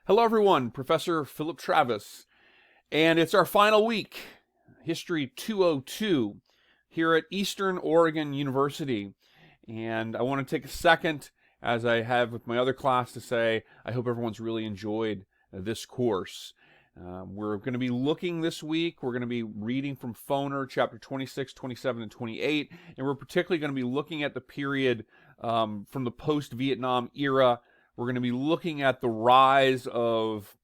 Hello, everyone. Professor Philip Travis, and it's our final week, History 202, here at Eastern Oregon University. And I want to take a second, as I have with my other class, to say I hope everyone's really enjoyed this course. We're going to be looking this week, we're going to be reading from Foner, chapter 26, 27, and 28, and we're particularly going to be looking at the period from the post-Vietnam era. We're going to be looking at the rise of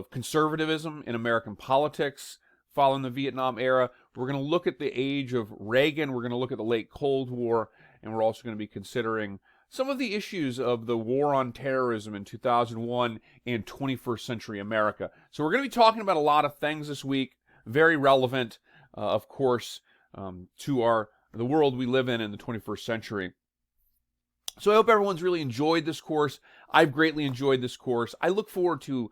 conservatism in American politics following the Vietnam era. We're going to look at the age of Reagan. We're going to look at the late Cold War. And we're also going to be considering some of the issues of the war on terrorism in 2001 and 21st century America. So we're going to be talking about a lot of things this week, very relevant, of course, to the world we live in the 21st century. So I hope everyone's really enjoyed this course. I've greatly enjoyed this course. I look forward to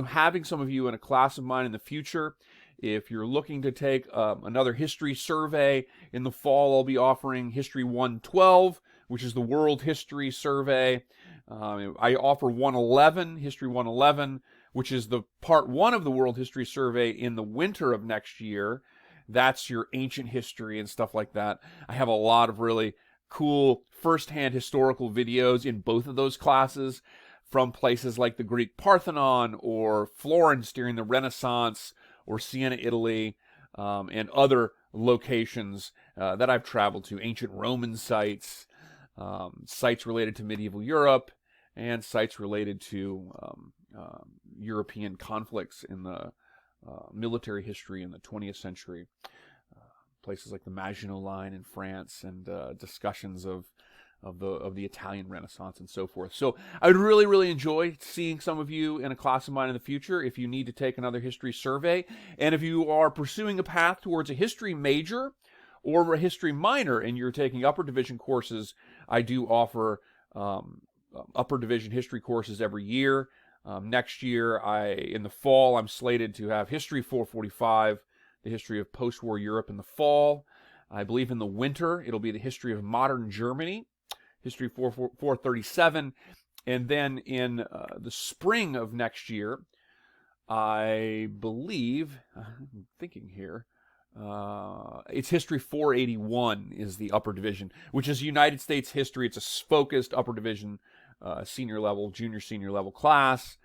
having some of you in a class of mine in the future. If you're looking to take another history survey in the fall, I'll be offering History 112, which is the World History Survey. I offer 111, History 111, which is the part one of the World History Survey in the winter of next year. That's your ancient history and stuff like that. I have a lot of really cool first-hand historical videos in both of those classes from places like the Greek Parthenon or Florence during the Renaissance or Siena, Italy, and other locations that I've traveled to, ancient Roman sites, sites related to medieval Europe, and sites related to European conflicts in the military history in the 20th century. Places like the Maginot Line in France, and discussions of the Italian Renaissance and so forth. So I would really, really enjoy seeing some of you in a class of mine in the future if you need to take another history survey. And if you are pursuing a path towards a history major or a history minor and you're taking upper division courses, I do offer upper division history courses every year. Next year, in the fall, I'm slated to have History 445, the history of post-war Europe in the fall. I believe in the winter, it'll be the history of modern Germany, History 437. And then in the spring of next year, I believe, I'm thinking here, it's History 481 is the upper division, which is United States history. It's a focused upper division senior level, junior senior level class.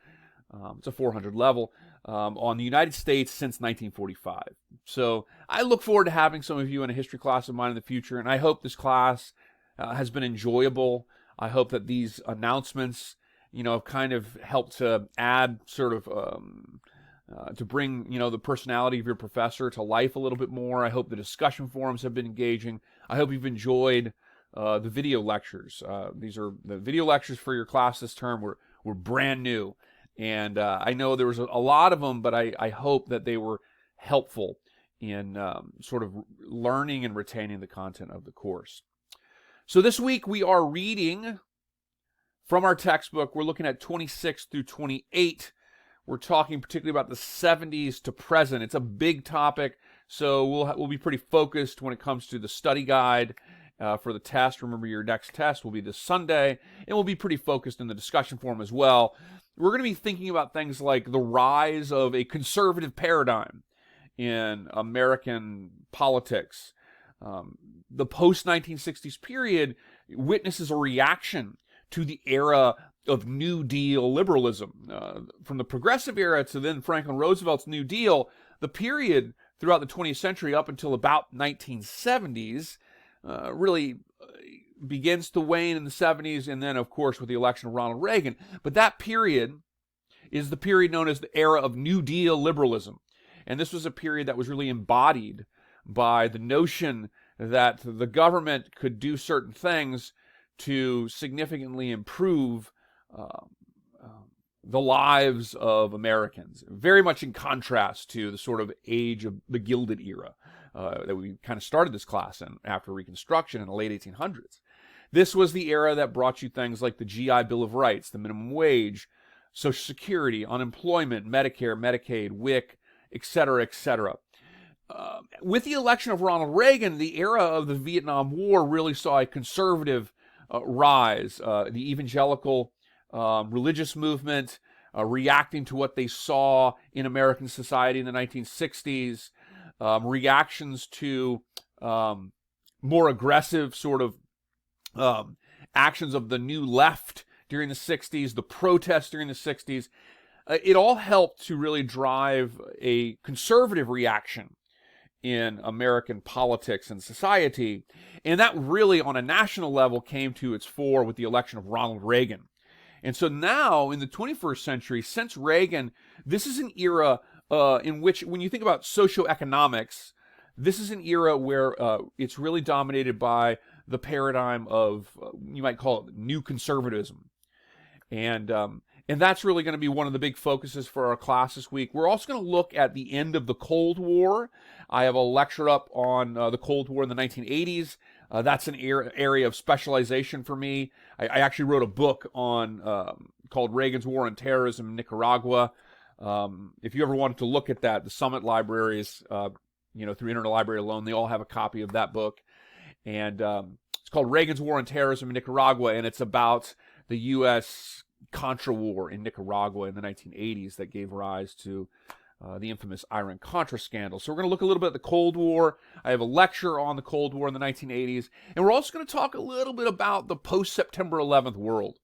It's a 400 level on the United States since 1945. So I look forward to having some of you in a history class of mine in the future, and I hope this class has been enjoyable. I hope that these announcements, have kind of helped to add sort of to bring, the personality of your professor to life a little bit more. I hope the discussion forums have been engaging. I hope you've enjoyed the video lectures. These are the video lectures for your class this term were brand new. And I know there was a lot of them, but I hope that they were helpful in sort of learning and retaining the content of the course. So this week we are reading from our textbook. We're looking at 26 through 28. We're talking particularly about the 70s to present. It's a big topic, so we'll be pretty focused when it comes to the study guide for the test. Remember, your next test will be this Sunday, and we'll be pretty focused in the discussion forum as well. We're going to be thinking about things like the rise of a conservative paradigm in American politics. The post-1960s period witnesses a reaction to the era of New Deal liberalism. From the progressive era to then Franklin Roosevelt's New Deal, the period throughout the 20th century up until about 1970s really begins to wane in the 70s, and then, of course, with the election of Ronald Reagan. But that period is the period known as the era of New Deal liberalism. And this was a period that was really embodied by the notion that the government could do certain things to significantly improve the lives of Americans, very much in contrast to the sort of age of the Gilded Era that we kind of started this class in after Reconstruction in the late 1800s. This was the era that brought you things like the GI Bill of Rights, the minimum wage, Social Security, unemployment, Medicare, Medicaid, WIC, etc., etc. With the election of Ronald Reagan, the era of the Vietnam War really saw a conservative rise. The evangelical religious movement reacting to what they saw in American society in the 1960s, reactions to more aggressive sort of actions of the new left during the 60s, the protests during the 60s. It all helped to really drive a conservative reaction in American politics and society. And that really, on a national level, came to its fore with the election of Ronald Reagan. And so now, in the 21st century, since Reagan, this is an era in which, when you think about socioeconomics, this is an era where it's really dominated by the paradigm of, you might call it, new conservatism. And that's really going to be one of the big focuses for our class this week. We're also going to look at the end of the Cold War. I have a lecture up on the Cold War in the 1980s. That's an area of specialization for me. I actually wrote a book on called Reagan's War on Terrorism in Nicaragua. If you ever wanted to look at that, the Summit libraries, through Internet Library alone, they all have a copy of that book. And it's called Reagan's War on Terrorism in Nicaragua, and it's about the U.S. Contra War in Nicaragua in the 1980s that gave rise to the infamous Iran-Contra scandal. So we're going to look a little bit at the Cold War. I have a lecture on the Cold War in the 1980s. And we're also going to talk a little bit about the post-September 11th world.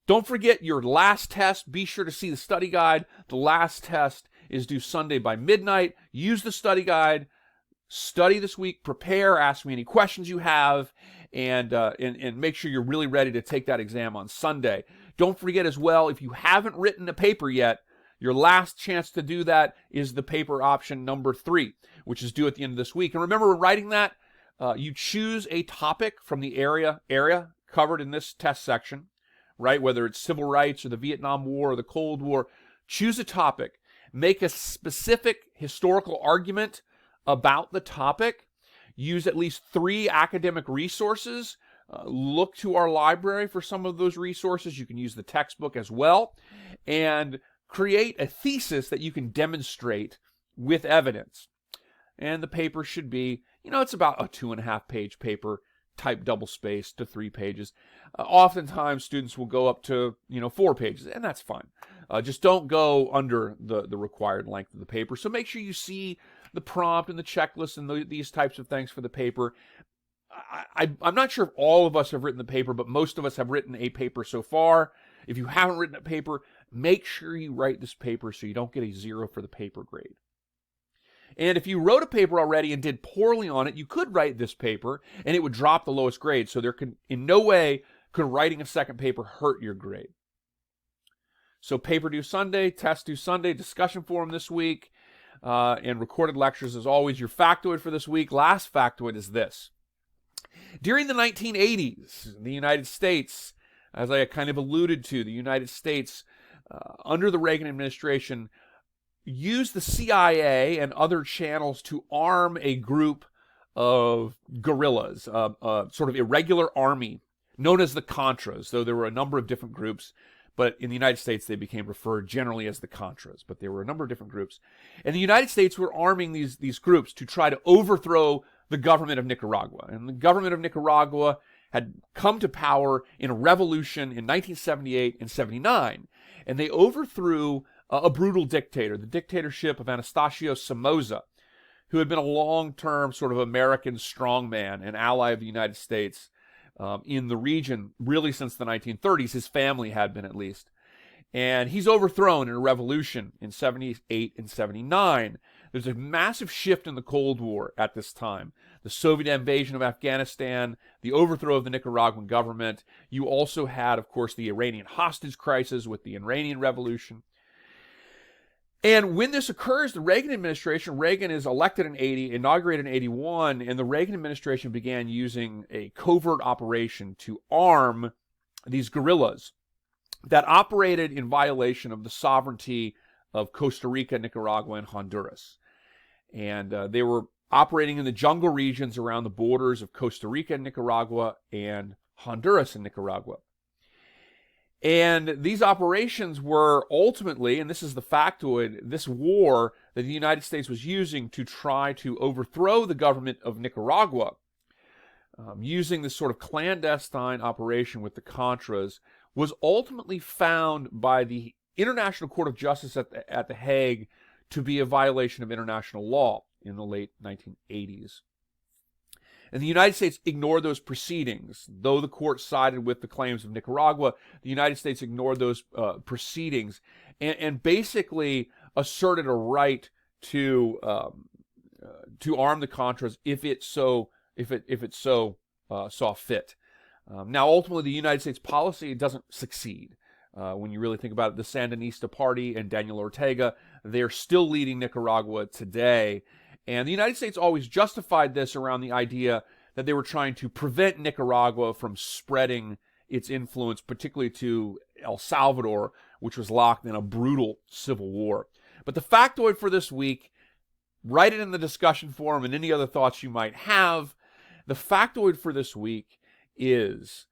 Don't forget your last test. Be sure to see the study guide. The last test is due Sunday by midnight. Use the study guide. Study this week. Prepare. Ask me any questions you have. And make sure you're really ready to take that exam on Sunday. Don't forget as well, if you haven't written a paper yet, your last chance to do that is the paper option number 3, which is due at the end of this week. And remember, when writing that, you choose a topic from the area covered in this test section, right? Whether it's civil rights or the Vietnam War or the Cold War. Choose a topic. Make a specific historical argument about the topic. Use at least 3 academic resources. Look to our library for some of those resources. You can use the textbook as well. And create a thesis that you can demonstrate with evidence. And the paper should be, it's about a 2.5-page paper, type double-spaced to 3 pages. Oftentimes, students will go up to, 4 pages, and that's fine. Just don't go under the required length of the paper. So make sure you see the prompt and the checklist and these types of things for the paper. I'm not sure if all of us have written the paper, but most of us have written a paper so far. If you haven't written a paper, make sure you write this paper so you don't get a 0 for the paper grade. And if you wrote a paper already and did poorly on it, you could write this paper and it would drop the lowest grade. So there could, in no way, could writing a second paper hurt your grade. So paper due Sunday, test due Sunday, discussion forum this week, and recorded lectures as always. Your factoid for this week, last factoid is this. During the 1980s, the United States, as I kind of alluded to, the United States, under the Reagan administration, used the CIA and other channels to arm a group of guerrillas, sort of irregular army, known as the Contras, though there were a number of different groups. But in the United States, they became referred generally as the Contras. But there were a number of different groups. And the United States were arming these groups to try to overthrow the government of Nicaragua. And the government of Nicaragua had come to power in a revolution in 1978 and 79. And they overthrew a brutal dictator, the dictatorship of Anastasio Somoza, who had been a long-term sort of American strongman, an ally of the United States in the region, really since the 1930s. His family had been, at least. And he's overthrown in a revolution in 78 and 79. There's a massive shift in the Cold War at this time. The Soviet invasion of Afghanistan, the overthrow of the Nicaraguan government. You also had, of course, the Iranian hostage crisis with the Iranian Revolution. And when this occurs, the Reagan administration, Reagan is elected in 80, inaugurated in 81, and the Reagan administration began using a covert operation to arm these guerrillas that operated in violation of the sovereignty of Costa Rica, Nicaragua, and Honduras. And they were operating in the jungle regions around the borders of Costa Rica and Nicaragua and Honduras and Nicaragua. And these operations were ultimately, and this is the factoid, this war that the United States was using to try to overthrow the government of Nicaragua, using this sort of clandestine operation with the Contras, was ultimately found by the International Court of Justice at the Hague to be a violation of international law in the late 1980s. And the United States ignored those proceedings. Though the court sided with the claims of Nicaragua, the United States ignored those proceedings and basically asserted a right to arm the Contras if it so saw fit. Now, ultimately, the United States policy doesn't succeed. When you really think about it, the Sandinista Party and Daniel Ortega, they're still leading Nicaragua today. And the United States always justified this around the idea that they were trying to prevent Nicaragua from spreading its influence, particularly to El Salvador, which was locked in a brutal civil war. But the factoid for this week, write it in the discussion forum and any other thoughts you might have. The factoid for this week is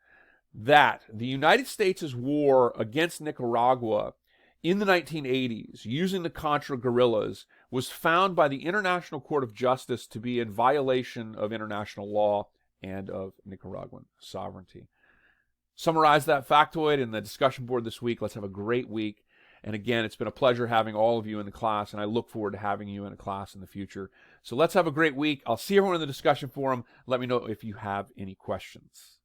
that the United States' war against Nicaragua in the 1980s, using the Contra guerrillas, was found by the International Court of Justice to be in violation of international law and of Nicaraguan sovereignty. Summarize that factoid in the discussion board this week. Let's have a great week. And again, it's been a pleasure having all of you in the class, and I look forward to having you in a class in the future. So let's have a great week. I'll see everyone in the discussion forum. Let me know if you have any questions.